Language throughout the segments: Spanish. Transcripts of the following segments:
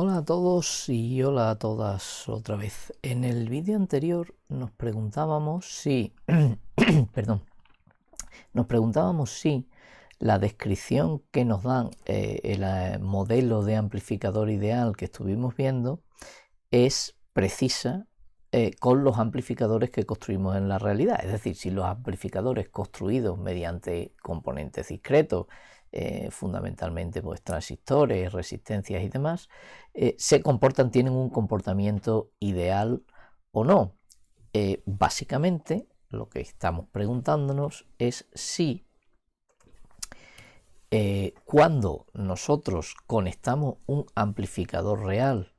Hola a todos y hola a todas otra vez. En el vídeo anterior nos preguntábamos si, perdón, nos preguntábamos si la descripción que nos dan el modelo de amplificador ideal que estuvimos viendo es precisa con los amplificadores que construimos en la realidad. Es decir, si los amplificadores construidos mediante componentes discretos, fundamentalmente pues transistores, resistencias y demás, tienen un comportamiento ideal o no. Básicamente lo que estamos preguntándonos es si cuando nosotros conectamos un amplificador real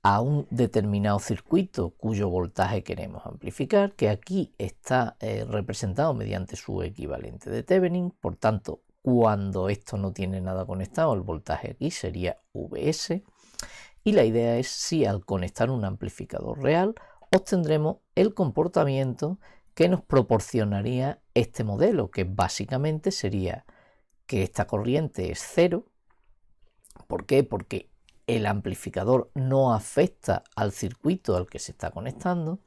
a un determinado circuito cuyo voltaje queremos amplificar, que aquí está representado mediante su equivalente de Thevenin. Por tanto, cuando esto no tiene nada conectado, el voltaje aquí sería Vs, y la idea es si al conectar un amplificador real obtendremos el comportamiento que nos proporcionaría este modelo, que básicamente sería que esta corriente es cero. ¿Por qué? Porque el amplificador no afecta al circuito al que se está conectando,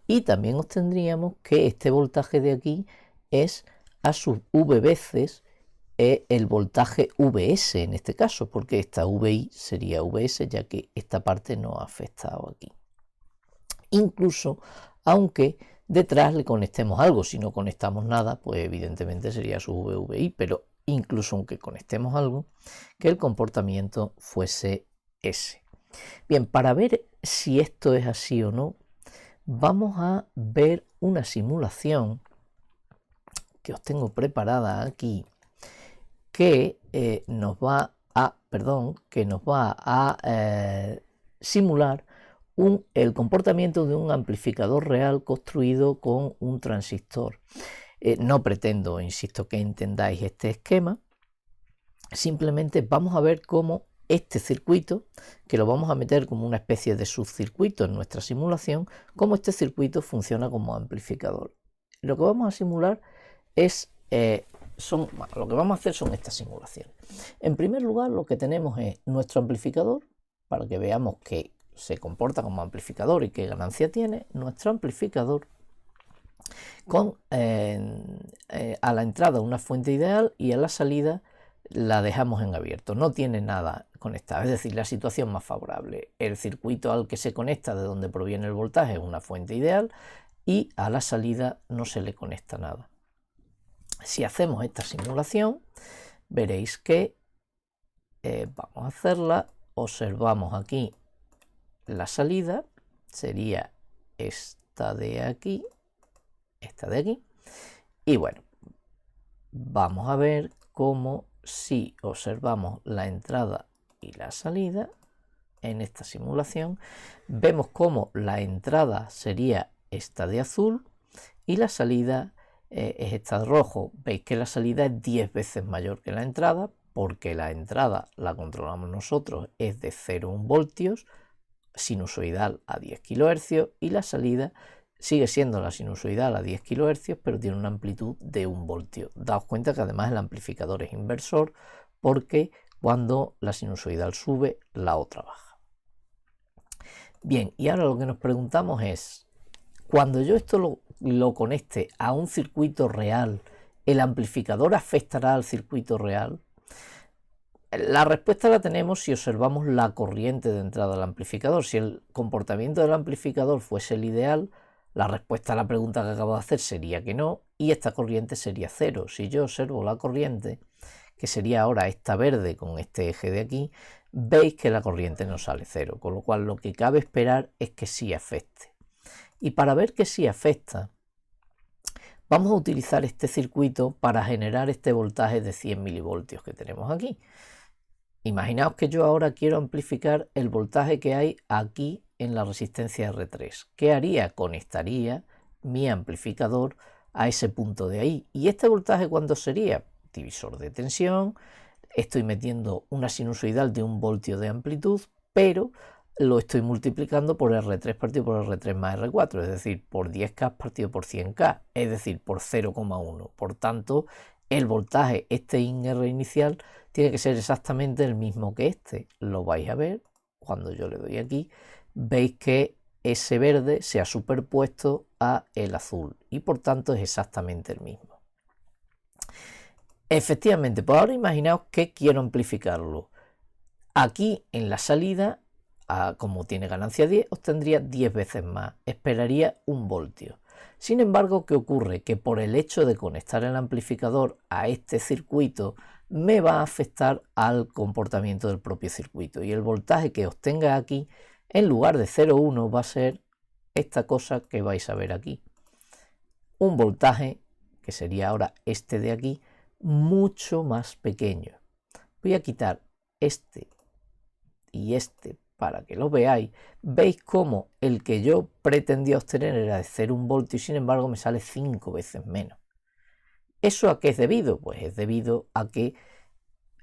y también obtendríamos que este voltaje de aquí es a sus V veces el voltaje Vs en este caso, porque esta Vi sería Vs, ya que esta parte no ha afectado aquí. Incluso aunque detrás le conectemos algo, si no conectamos nada, pues evidentemente sería su VI, pero incluso aunque conectemos algo, que el comportamiento fuese ese. Bien, para ver si esto es así o no, vamos a ver una simulación que os tengo preparada aquí, que nos va a simular el comportamiento de un amplificador real construido con un transistor. No pretendo, insisto, que entendáis este esquema, simplemente vamos a ver cómo este circuito, que lo vamos a meter como una especie de subcircuito en nuestra simulación, cómo este circuito funciona como amplificador. Lo que vamos a simular es lo que vamos a hacer son estas simulaciones. En primer lugar, lo que tenemos es nuestro amplificador, para que veamos que se comporta como amplificador y qué ganancia tiene. Nuestro amplificador con a la entrada una fuente ideal y a la salida la dejamos en abierto, no tiene nada conectado, es decir, la situación más favorable. El circuito al que se conecta, de donde proviene el voltaje, es una fuente ideal, y a la salida no se le conecta nada. Si hacemos esta simulación, veréis que vamos a hacerla, observamos aquí la salida, sería esta de aquí, y bueno, vamos a ver cómo si observamos la entrada y la salida en esta simulación, vemos cómo la entrada sería esta de azul y la salida es esta de rojo. Veis que la salida es 10 veces mayor que la entrada, porque la entrada la controlamos nosotros, es de 0,1 voltios, sinusoidal a 10 kHz, y la salida sigue siendo la sinusoidal a 10 kHz, pero tiene una amplitud de 1 voltio. Daos cuenta que además el amplificador es inversor, porque cuando la sinusoidal sube, la otra baja. Bien, y ahora lo que nos preguntamos es, cuando yo esto lo conecte a un circuito real, ¿el amplificador afectará al circuito real? La respuesta la tenemos si observamos la corriente de entrada del amplificador. Si el comportamiento del amplificador fuese el ideal, la respuesta a la pregunta que acabo de hacer sería que no, y esta corriente sería cero. Si yo observo la corriente, que sería ahora esta verde con este eje de aquí, veis que la corriente no sale cero, con lo cual lo que cabe esperar es que sí afecte. Y para ver que sí afecta, vamos a utilizar este circuito para generar este voltaje de 100 milivoltios que tenemos aquí. Imaginaos que yo ahora quiero amplificar el voltaje que hay aquí en la resistencia R3. ¿Qué haría? Conectaría mi amplificador a ese punto de ahí. ¿Y este voltaje cuándo sería? Divisor de tensión. Estoy metiendo una sinusoidal de 1 voltio de amplitud, pero lo estoy multiplicando por R3 partido por R3 más R4, es decir, por 10K partido por 100K, es decir, por 0,1. Por tanto, el voltaje, este INR inicial, tiene que ser exactamente el mismo que este. Lo vais a ver cuando yo le doy aquí. Veis que ese verde se ha superpuesto a el azul y por tanto es exactamente el mismo. Efectivamente, pues ahora imaginaos que quiero amplificarlo. Aquí en la salida, como tiene ganancia 10, obtendría 10 veces más, esperaría 1 voltio. Sin embargo, ¿qué ocurre? Que por el hecho de conectar el amplificador a este circuito, me va a afectar al comportamiento del propio circuito y el voltaje que obtenga aquí, en lugar de 0,1, va a ser esta cosa que vais a ver aquí. Un voltaje, que sería ahora este de aquí, mucho más pequeño. Voy a quitar este y este para que lo veáis. Veis cómo el que yo pretendía obtener era de 0,1 voltio y sin embargo me sale 5 veces menos. ¿Eso a qué es debido? Pues es debido a que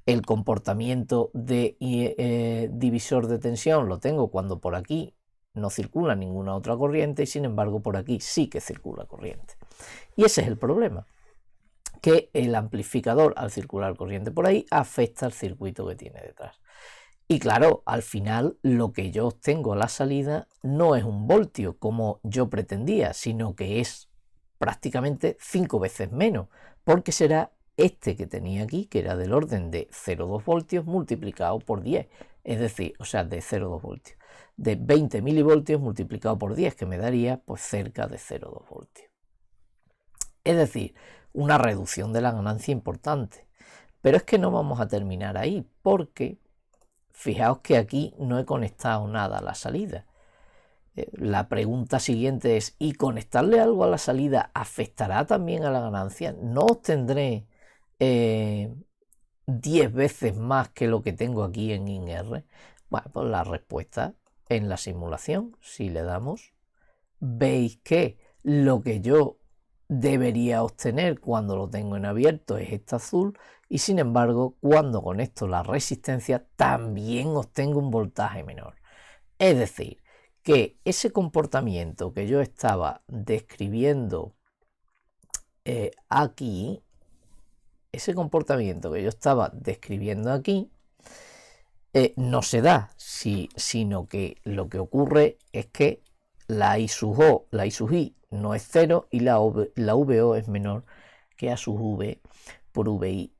el comportamiento de divisor de tensión lo tengo cuando por aquí no circula ninguna otra corriente y sin embargo por aquí sí que circula corriente. Y ese es el problema, que el amplificador al circular corriente por ahí afecta al circuito que tiene detrás. Y claro, al final lo que yo obtengo a la salida no es 1 voltio como yo pretendía, sino que es prácticamente 5 veces menos, porque será este que tenía aquí, que era del orden de 0,2 voltios multiplicado por 10, es decir, o sea, de 0,2 voltios, de 20 milivoltios multiplicado por 10, que me daría pues cerca de 0,2 voltios. Es decir, una reducción de la ganancia importante. Pero es que no vamos a terminar ahí, porque fijaos que aquí no he conectado nada a la salida. La pregunta siguiente es, ¿y conectarle algo a la salida afectará también a la ganancia? ¿No obtendré 10 veces más que lo que tengo aquí en INR? Bueno, pues la respuesta en la simulación, si le damos, veis que lo que yo debería obtener cuando lo tengo en abierto es este azul y sin embargo cuando conecto la resistencia también obtengo un voltaje menor. Es decir, que ese comportamiento que yo estaba describiendo aquí, no se da, sino que lo que ocurre es que la I sub O, la I sub I no es 0 y la VO es menor que A sub V por VI.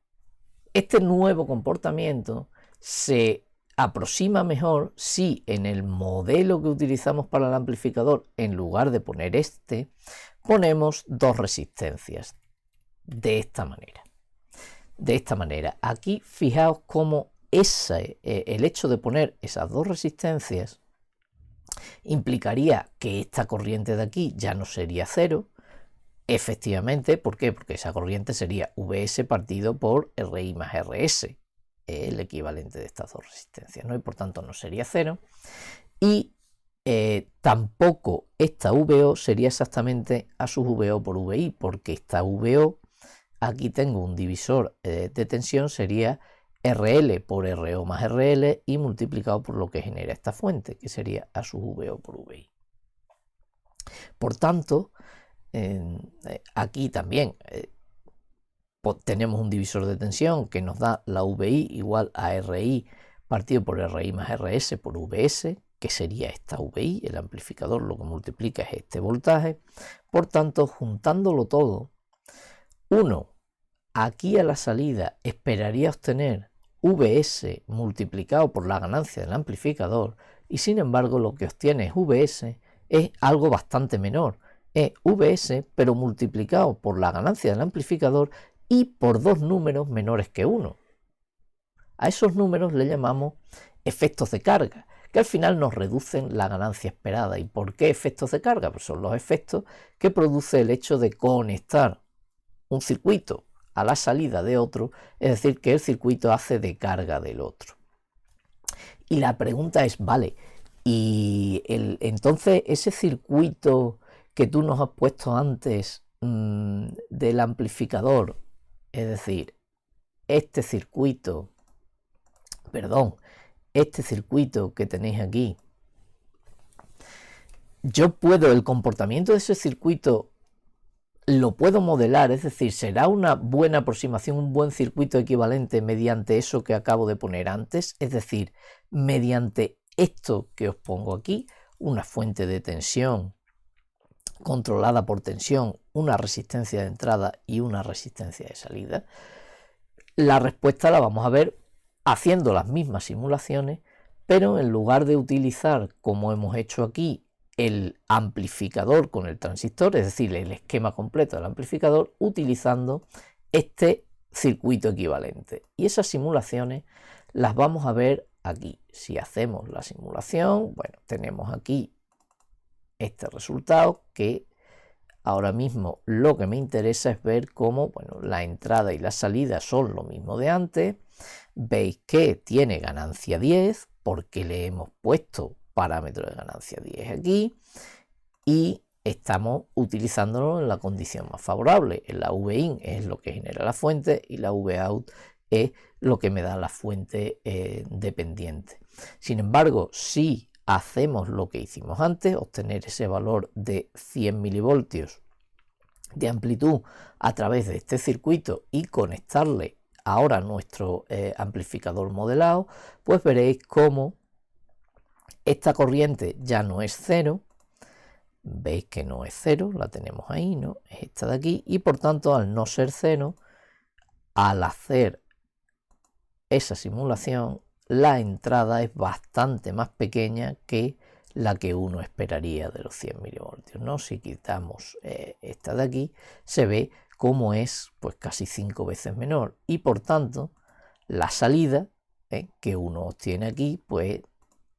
Este nuevo comportamiento se aproxima mejor si en el modelo que utilizamos para el amplificador, en lugar de poner este, ponemos 2 resistencias de esta manera. Aquí fijaos cómo el hecho de poner esas 2 resistencias implicaría que esta corriente de aquí ya no sería 0. Efectivamente, ¿por qué? Porque esa corriente sería Vs partido por Ri más Rs, el equivalente de estas 2 resistencias, ¿no? Y por tanto no sería 0. Y tampoco esta VO sería exactamente A sub VO por VI, porque esta VO, aquí tengo un divisor de tensión, sería RL por RO más RL y multiplicado por lo que genera esta fuente, que sería A sub VO por VI. Por tanto, aquí también tenemos un divisor de tensión que nos da la VI igual a RI partido por RI más RS por VS, que sería esta VI, el amplificador lo que multiplica es este voltaje. Por tanto, juntándolo todo, uno aquí a la salida esperaría obtener VS multiplicado por la ganancia del amplificador y sin embargo lo que obtiene VS es algo bastante menor, es VS pero multiplicado por la ganancia del amplificador y por 2 números menores que 1. A esos números le llamamos efectos de carga, que al final nos reducen la ganancia esperada. ¿Y por qué efectos de carga? Pues son los efectos que produce el hecho de conectar un circuito a la salida de otro, es decir, que el circuito hace de carga del otro. Y la pregunta es, vale, y entonces ese circuito que tú nos has puesto antes del amplificador, es decir, este circuito que tenéis aquí, yo puedo, el comportamiento de ese circuito lo puedo modelar, es decir, será una buena aproximación, un buen circuito equivalente mediante eso que acabo de poner antes, es decir, mediante esto que os pongo aquí, una fuente de tensión controlada por tensión, una resistencia de entrada y una resistencia de salida. La respuesta la vamos a ver haciendo las mismas simulaciones, pero en lugar de utilizar, como hemos hecho aquí, el amplificador con el transistor, es decir, el esquema completo del amplificador, utilizando este circuito equivalente. Y esas simulaciones las vamos a ver aquí. Si hacemos la simulación, bueno, tenemos aquí este resultado, que ahora mismo lo que me interesa es ver cómo, bueno, la entrada y la salida son lo mismo de antes. Veis que tiene ganancia 10 porque le hemos puesto parámetro de ganancia 10 aquí y estamos utilizándolo en la condición más favorable. La Vin es lo que genera la fuente y la Vout es lo que me da la fuente dependiente. Sin embargo, si hacemos lo que hicimos antes, obtener ese valor de 100 milivoltios de amplitud a través de este circuito y conectarle ahora nuestro amplificador modelado, pues veréis cómo esta corriente ya no es cero. Veis que no es cero, la tenemos ahí, ¿no? Es esta de aquí, y por tanto, al no ser cero, al hacer esa simulación, la entrada es bastante más pequeña que la que uno esperaría de los 100 milivoltios, ¿no? Si quitamos esta de aquí, se ve cómo es pues casi 5 veces menor, y por tanto, la salida que uno obtiene aquí, pues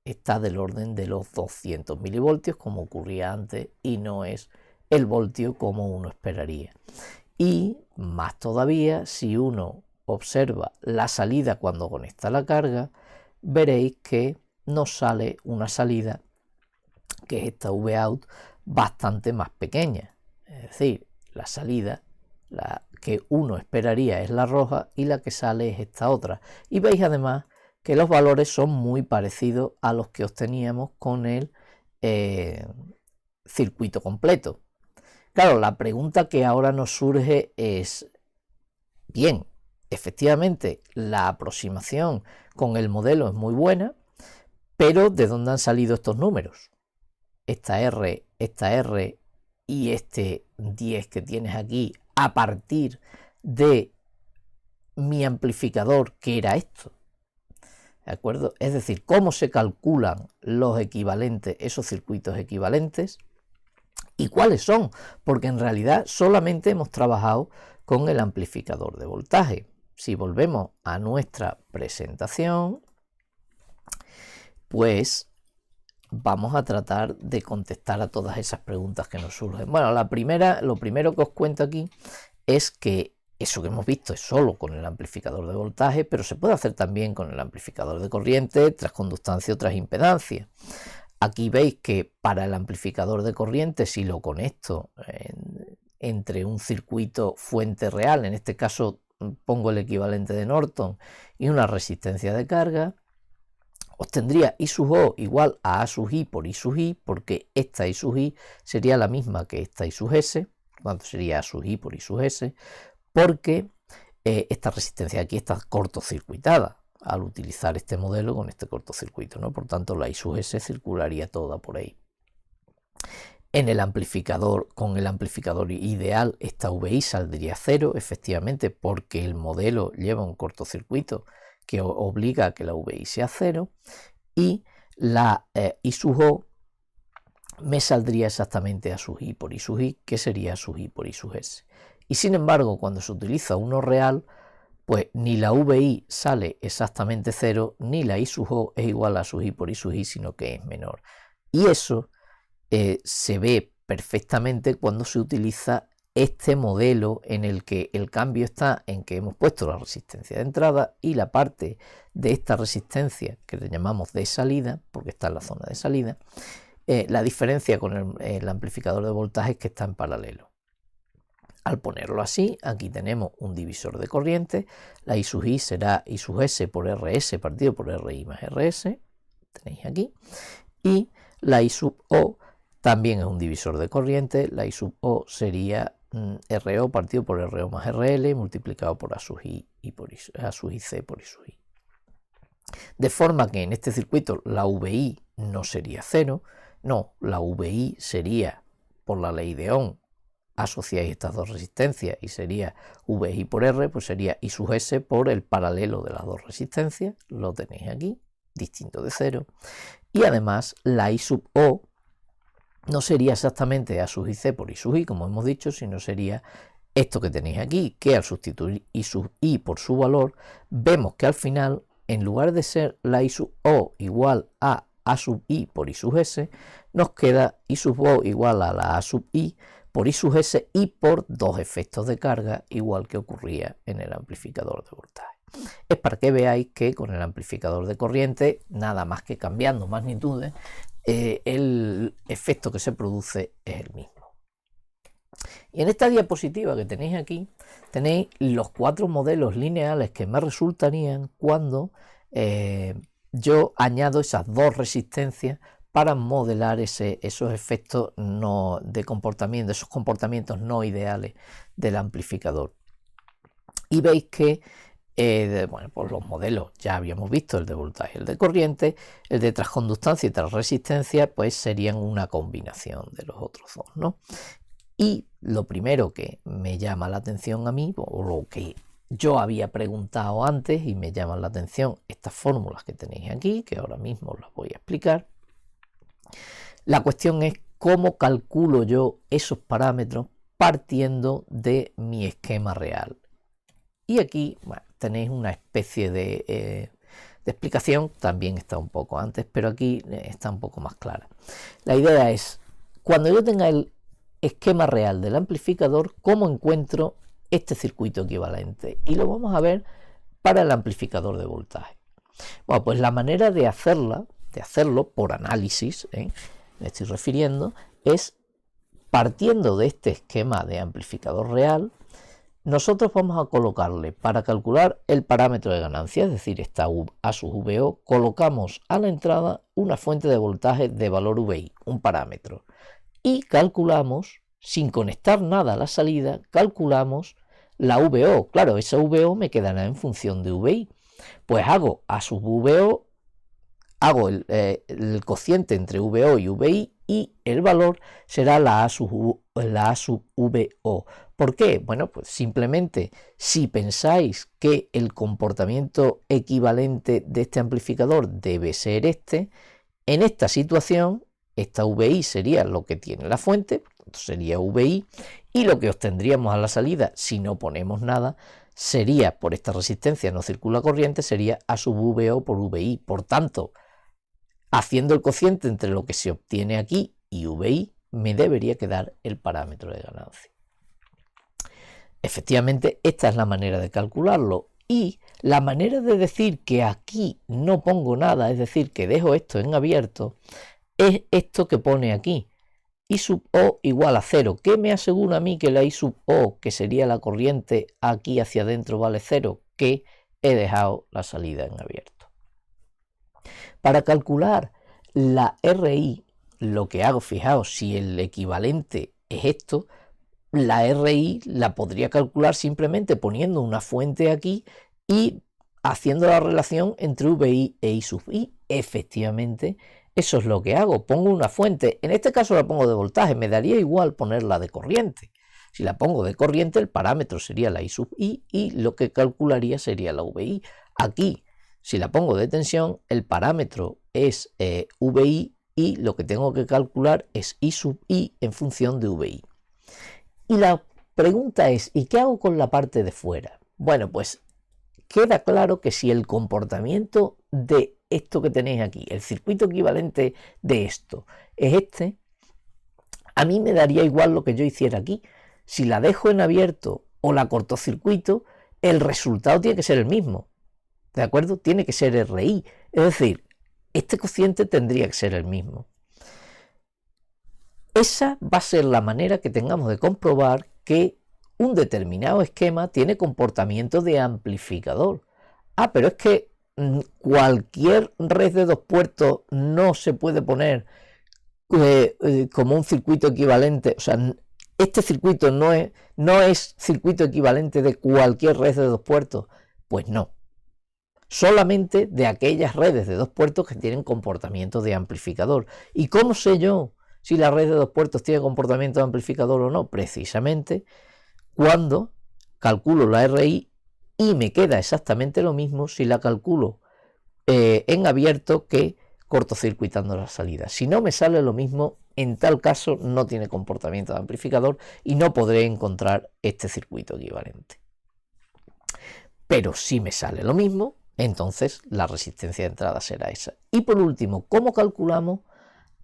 está del orden de los 200 milivoltios, como ocurría antes, y no es el voltio como uno esperaría. Y más todavía, si uno observa la salida cuando conecta la carga, veréis que nos sale una salida, que es esta Vout, bastante más pequeña. Es decir, la salida, la que uno esperaría es la roja y la que sale es esta otra. Y veis además que los valores son muy parecidos a los que obteníamos con el circuito completo. Claro, la pregunta que ahora nos surge es, bien, efectivamente la aproximación con el modelo es muy buena, pero ¿de dónde han salido estos números? Esta R y este 10 que tienes aquí a partir de mi amplificador, que era esto. ¿De acuerdo? Es decir, cómo se calculan los equivalentes, esos circuitos equivalentes, y cuáles son, porque en realidad solamente hemos trabajado con el amplificador de voltaje. Si volvemos a nuestra presentación, pues vamos a tratar de contestar a todas esas preguntas que nos surgen. Bueno, lo primero que os cuento aquí es que eso que hemos visto es solo con el amplificador de voltaje, pero se puede hacer también con el amplificador de corriente, transconductancia o transimpedancia. Aquí veis que para el amplificador de corriente, si lo conecto entre un circuito fuente real, en este caso pongo el equivalente de Norton, y una resistencia de carga, obtendría I sub O igual a sub I por I sub I, porque esta I sub I sería la misma que esta I sub S, cuando sería A sub I por I sub S, porque esta resistencia aquí está cortocircuitada al utilizar este modelo con este cortocircuito, ¿no? Por tanto, la I sub S circularía toda por ahí. En el amplificador, con el amplificador ideal, esta VI saldría cero, efectivamente, porque el modelo lleva un cortocircuito que obliga a que la VI sea cero, y la I sub O me saldría exactamente A sub I por I sub I, que sería A sub I por I sub S. Y sin embargo, cuando se utiliza uno real, pues ni la VI sale exactamente cero, ni la I sub O es igual a sub I por I sub I, sino que es menor. Y eso se ve perfectamente cuando se utiliza este modelo en el que el cambio está en que hemos puesto la resistencia de entrada y la parte de esta resistencia que le llamamos de salida, porque está en la zona de salida. La diferencia con el amplificador de voltaje es que está en paralelo. Al ponerlo así, aquí tenemos un divisor de corriente, la I sub I será I sub S por RS partido por RI más RS, tenéis aquí, y la I sub O también es un divisor de corriente, la I sub O sería RO partido por RO más RL multiplicado por A sub I y por A sub IC por I sub I. De forma que en este circuito la VI no sería 0, no, la VI sería, por la ley de Ohm, asociáis estas dos resistencias y sería VI por R, pues sería I sub S por el paralelo de las dos resistencias, lo tenéis aquí, distinto de 0, y además la I sub O no sería exactamente A sub IC por I sub I, como hemos dicho, sino sería esto que tenéis aquí, que al sustituir I sub I por su valor, vemos que al final, en lugar de ser la I sub O igual a sub I por I sub S, nos queda I sub O igual a la A sub I por I sub S y por dos efectos de carga, igual que ocurría en el amplificador de voltaje. Es para que veáis que con el amplificador de corriente, nada más que cambiando magnitudes, el efecto que se produce es el mismo. Y en esta diapositiva que tenéis aquí, tenéis los 4 modelos lineales que me resultarían cuando yo añado esas dos resistencias para modelar esos efectos de comportamiento, esos comportamientos no ideales del amplificador. Y veis que bueno, pues los modelos ya habíamos visto, el de voltaje y el de corriente, el de transconductancia y transresistencia, pues serían una combinación de los otros dos, ¿no? Y lo primero que me llama la atención a mí, o lo que yo había preguntado antes y me llaman la atención estas fórmulas que tenéis aquí, que ahora mismo las voy a explicar. La cuestión es cómo calculo yo esos parámetros partiendo de mi esquema real. Y aquí, bueno, tenéis una especie de explicación, también está un poco antes, pero aquí está un poco más clara. La idea es, cuando yo tenga el esquema real del amplificador, cómo encuentro este circuito equivalente. Y lo vamos a ver para el amplificador de voltaje. Bueno, pues la manera de hacerlo por análisis, me estoy refiriendo, es partiendo de este esquema de amplificador real, nosotros vamos a colocarle, para calcular el parámetro de ganancia, es decir, esta A sub VO, colocamos a la entrada una fuente de voltaje de valor VI, un parámetro, y calculamos, sin conectar nada a la salida, calculamos la VO. Claro, esa VO me quedará en función de VI. Pues hago A sub VO, hago el cociente entre VO y VI y el valor será la A sub VO. ¿Por qué? Bueno, pues simplemente si pensáis que el comportamiento equivalente de este amplificador debe ser este, en esta situación, esta VI sería lo que tiene la fuente, sería VI, y lo que obtendríamos a la salida, si no ponemos nada, sería, por esta resistencia no circula corriente, sería A sub VO por VI. Por tanto, haciendo el cociente entre lo que se obtiene aquí y VI, me debería quedar el parámetro de ganancia. Efectivamente, esta es la manera de calcularlo. Y la manera de decir que aquí no pongo nada, es decir, que dejo esto en abierto, es esto que pone aquí. I sub O igual a 0. ¿Qué me asegura a mí que la I sub O, que sería la corriente aquí hacia adentro, vale 0? Que he dejado la salida en abierto. Para calcular la RI, lo que hago, fijaos, si el equivalente es esto, la RI la podría calcular simplemente poniendo una fuente aquí y haciendo la relación entre VI e I sub I. Efectivamente, eso es lo que hago. Pongo una fuente, en este caso la pongo de voltaje, me daría igual ponerla de corriente. Si la pongo de corriente, el parámetro sería la I sub I y lo que calcularía sería la VI. Aquí, si la pongo de tensión, el parámetro es VI y lo que tengo que calcular es I sub I en función de VI. Y la pregunta es, ¿y qué hago con la parte de fuera? Bueno, pues queda claro que si el comportamiento de esto que tenéis aquí, el circuito equivalente de esto, es este, a mí me daría igual lo que yo hiciera aquí. Si la dejo en abierto o la cortocircuito, el resultado tiene que ser el mismo. ¿De acuerdo? Tiene que ser RI. Es decir, este cociente tendría que ser el mismo. Esa va a ser la manera que tengamos de comprobar que un determinado esquema tiene comportamiento de amplificador. Ah, pero es que cualquier red de dos puertos no se puede poner como un circuito equivalente. O sea, este circuito no es circuito equivalente de cualquier red de 2 puertos. Pues no. Solamente de aquellas redes de 2 puertos que tienen comportamiento de amplificador. ¿Y cómo sé yo si la red de 2 puertos tiene comportamiento de amplificador o no? Precisamente cuando calculo la RI y me queda exactamente lo mismo si la calculo en abierto que cortocircuitando la salida. Si no me sale lo mismo, en tal caso no tiene comportamiento de amplificador y no podré encontrar este circuito equivalente. Pero si me sale lo mismo, entonces la resistencia de entrada será esa. Y por último, ¿cómo calculamos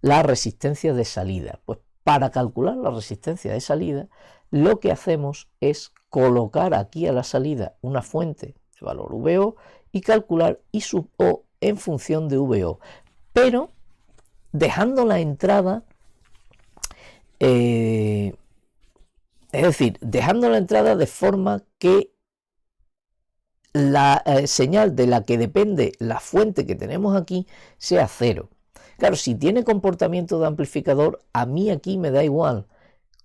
la resistencia de salida? Pues para calcular la resistencia de salida, lo que hacemos es colocar aquí a la salida una fuente de valor VO y calcular I sub O en función de VO, pero dejando la entrada, es decir, dejando la entrada de forma que la señal de la que depende la fuente que tenemos aquí sea 0. Claro, si tiene comportamiento de amplificador, a mí aquí me da igual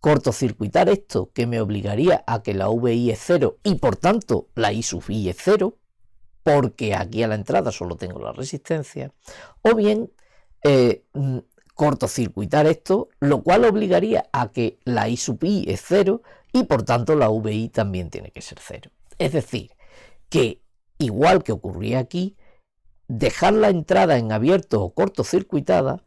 cortocircuitar esto, que me obligaría a que la VI es 0 y por tanto la I sub I es 0, porque aquí a la entrada solo tengo la resistencia, o bien cortocircuitar esto, lo cual obligaría a que la I sub I es 0 y por tanto la VI también tiene que ser 0. Es decir, que igual que ocurría aquí, dejar la entrada en abierto o cortocircuitada,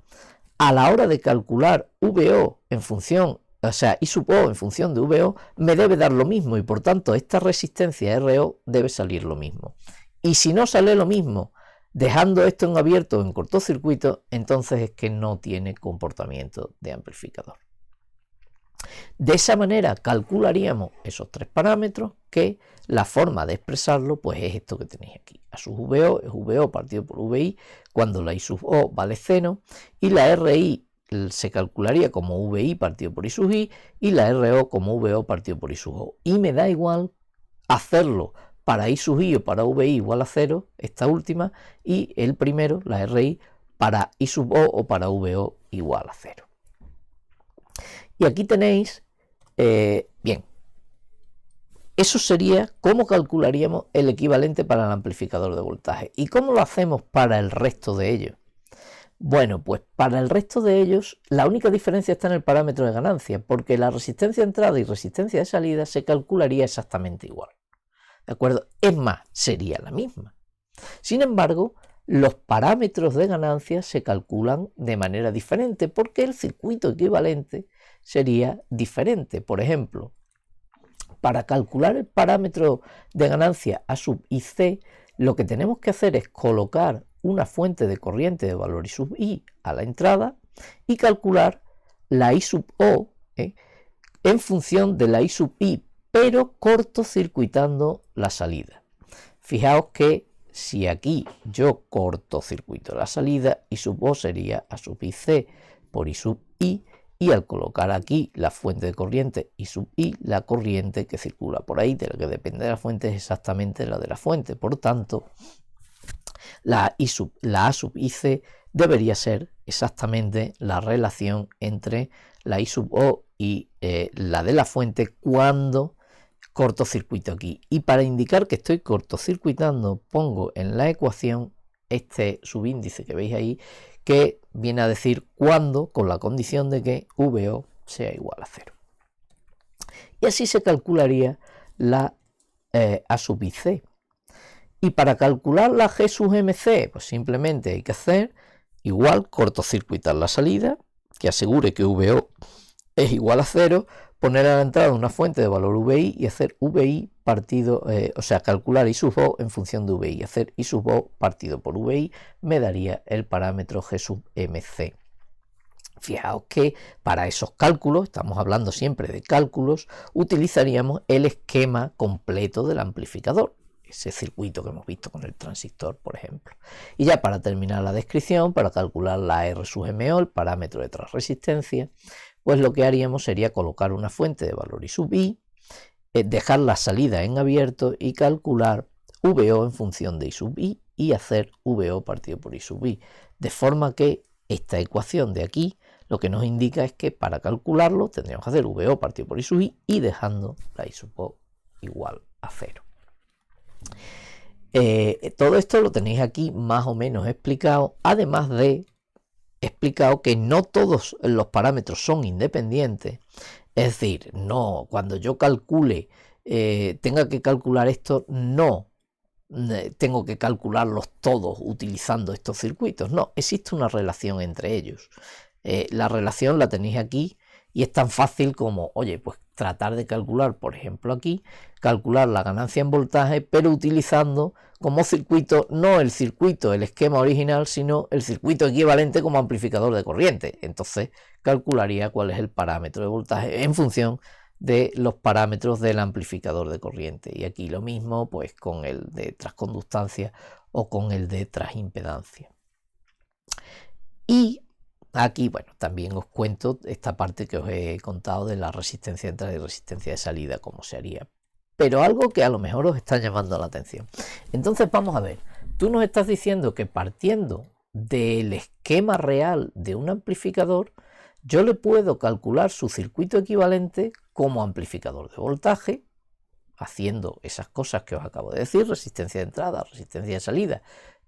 a la hora de calcular VO en función, o sea, I sub O en función de VO, me debe dar lo mismo y por tanto esta resistencia RO debe salir lo mismo. Y si no sale lo mismo, dejando esto en abierto o en cortocircuito, entonces es que no tiene comportamiento de amplificador. De esa manera calcularíamos esos 3 parámetros, que la forma de expresarlo pues es esto que tenéis aquí. A sub VO es VO partido por VI cuando la I sub O vale 0 y la RI se calcularía como VI partido por I sub I y la RO como VO partido por I sub O. Y me da igual hacerlo para I sub I o para VI igual a 0, esta última, y el primero, la RI, para I sub O para VO igual a 0. Y aquí tenéis, bien, eso sería cómo calcularíamos el equivalente para el amplificador de voltaje. ¿Y cómo lo hacemos para el resto de ellos? Bueno, pues para el resto de ellos la única diferencia está en el parámetro de ganancia, porque la resistencia de entrada y resistencia de salida se calcularía exactamente igual. ¿De acuerdo? Es más, sería la misma. Sin embargo, los parámetros de ganancia se calculan de manera diferente porque el circuito equivalente sería diferente. Por ejemplo, para calcular el parámetro de ganancia A sub IC, lo que tenemos que hacer es colocar una fuente de corriente de valor I sub I a la entrada y calcular la I sub O en función de la I sub I, pero cortocircuitando la salida. Fijaos que si aquí yo cortocircuito la salida, I sub O sería A sub IC por I sub I, y al colocar aquí la fuente de corriente I sub I, la corriente que circula por ahí, de la que depende de la fuente, es exactamente la de la fuente. Por tanto, la A sub IC debería ser exactamente la relación entre la I sub O y la de la fuente cuando cortocircuito aquí. Y para indicar que estoy cortocircuitando, pongo en la ecuación este subíndice que veis ahí, que viene a decir cuándo, con la condición de que VO sea igual a 0. Y así se calcularía la A sub IC. Y para calcular la G sub MC, pues simplemente hay que hacer igual cortocircuitar la salida, que asegure que VO es igual a 0, poner a la entrada una fuente de valor VI y hacer VI partido, o sea, calcular I sub O en función de VI, hacer I sub O partido por VI, me daría el parámetro G sub MC. Fijaos que para esos cálculos, estamos hablando siempre de cálculos, utilizaríamos el esquema completo del amplificador, ese circuito que hemos visto con el transistor, por ejemplo. Y ya para terminar la descripción, para calcular la R sub MO, el parámetro de transresistencia, pues lo que haríamos sería colocar una fuente de valor I sub I, dejar la salida en abierto y calcular VO en función de I sub I y hacer VO partido por I sub I, de forma que esta ecuación de aquí Lo que nos indica es que para calcularlo tendríamos que hacer VO partido por I sub I y dejando la I sub O igual a 0. Todo esto lo tenéis aquí más o menos explicado, además de explicado que no todos los parámetros son independientes. Es decir, no, cuando yo calcule, tenga que calcular esto, no tengo que calcularlos todos utilizando estos circuitos. No, existe una relación entre ellos. La relación la tenéis aquí y es tan fácil como, oye, pues tratar de calcular, por ejemplo aquí, calcular la ganancia en voltaje, pero utilizando como circuito no el circuito, el esquema original, sino el circuito equivalente como amplificador de corriente. Entonces calcularía cuál es el parámetro de voltaje en función de los parámetros del amplificador de corriente. Y aquí lo mismo pues con el de transconductancia o con el de transimpedancia. Y aquí, bueno, también os cuento esta parte que os he contado de la resistencia de entrada y resistencia de salida, cómo se haría. Pero algo que a lo mejor os está llamando la atención. Entonces vamos a ver, tú nos estás diciendo que partiendo del esquema real de un amplificador, yo le puedo calcular su circuito equivalente como amplificador de voltaje, haciendo esas cosas que os acabo de decir, resistencia de entrada, resistencia de salida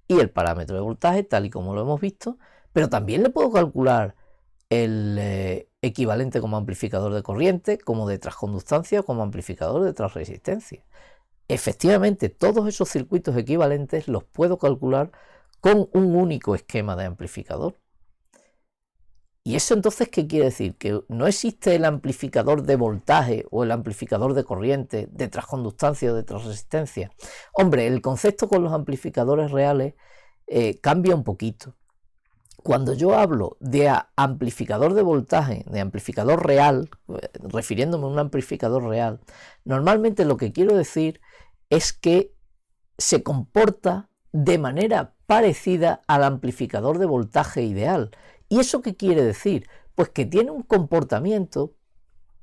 y el parámetro de voltaje, tal y como lo hemos visto, pero también le puedo calcular el equivalente como amplificador de corriente, como de transconductancia, como amplificador de transresistencia. Efectivamente, todos esos circuitos equivalentes los puedo calcular con un único esquema de amplificador. ¿Y eso entonces qué quiere decir? ¿Que no existe el amplificador de voltaje o el amplificador de corriente, de transconductancia o de transresistencia? Hombre, el concepto con los amplificadores reales cambia un poquito. Cuando yo hablo de amplificador de voltaje, de amplificador real, refiriéndome a un amplificador real, normalmente lo que quiero decir es que se comporta de manera parecida al amplificador de voltaje ideal. ¿Y eso qué quiere decir? Pues que tiene un comportamiento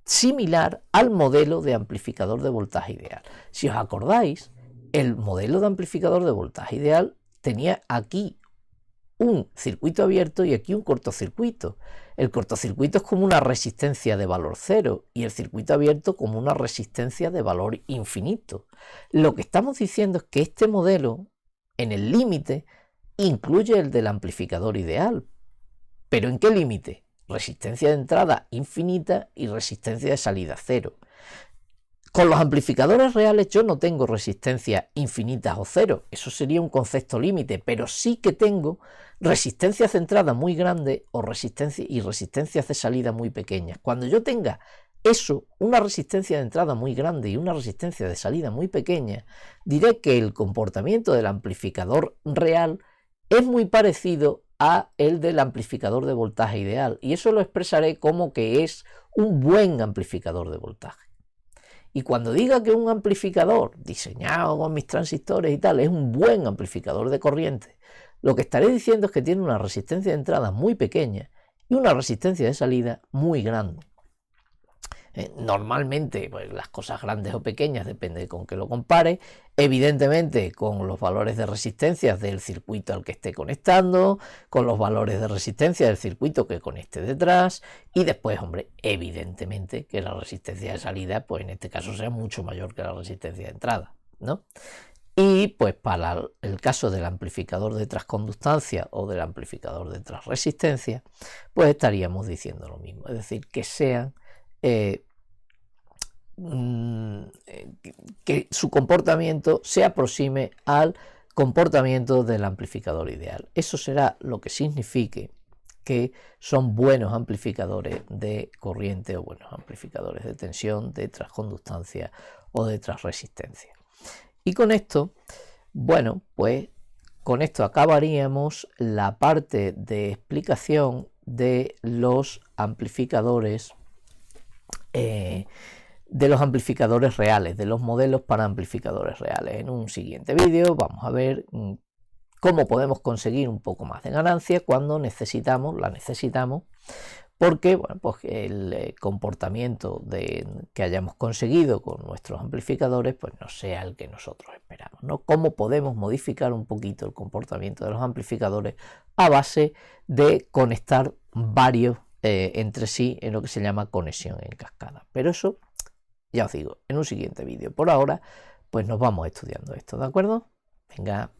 similar al modelo de amplificador de voltaje ideal. Si os acordáis, el modelo de amplificador de voltaje ideal tenía aquí un circuito abierto y aquí un cortocircuito. El cortocircuito es como una resistencia de valor cero y el circuito abierto como una resistencia de valor infinito. Lo que estamos diciendo es que este modelo, en el límite, incluye el del amplificador ideal. ¿Pero en qué límite? Resistencia de entrada infinita y resistencia de salida cero. Con los amplificadores reales yo no tengo resistencia infinitas o cero, eso sería un concepto límite, pero sí que tengo resistencias de entrada muy grandes y resistencias de salida muy pequeñas. Cuando yo tenga eso, una resistencia de entrada muy grande y una resistencia de salida muy pequeña, diré que el comportamiento del amplificador real es muy parecido a el del amplificador de voltaje ideal, y eso lo expresaré como que es un buen amplificador de voltaje. Y cuando diga que un amplificador diseñado con mis transistores y tal es un buen amplificador de corriente, lo que estaré diciendo es que tiene una resistencia de entrada muy pequeña y una resistencia de salida muy grande. Normalmente, pues, las cosas grandes o pequeñas depende con qué lo compare, evidentemente con los valores de resistencia del circuito al que esté conectando, con los valores de resistencia del circuito que conecte detrás y después, hombre, evidentemente que la resistencia de salida, pues en este caso sea mucho mayor que la resistencia de entrada, ¿no? Y pues para el caso del amplificador de transconductancia o del amplificador de transresistencia, pues estaríamos diciendo lo mismo, es decir, que sean que su comportamiento se aproxime al comportamiento del amplificador ideal. Eso será lo que signifique que son buenos amplificadores de corriente o buenos amplificadores de tensión, de transconductancia o de transresistencia. Y con esto, bueno, pues con esto acabaríamos la parte de explicación de los amplificadores reales, de los modelos para amplificadores reales. En un siguiente vídeo vamos a ver cómo podemos conseguir un poco más de ganancia cuando la necesitamos, porque bueno, pues el comportamiento que hayamos conseguido con nuestros amplificadores pues no sea el que nosotros esperamos, ¿no? Cómo podemos modificar un poquito el comportamiento de los amplificadores a base de conectar varios entre sí en lo que se llama conexión en cascada. Pero eso, ya os digo, en un siguiente vídeo. Por ahora, pues nos vamos estudiando esto, ¿de acuerdo? Venga.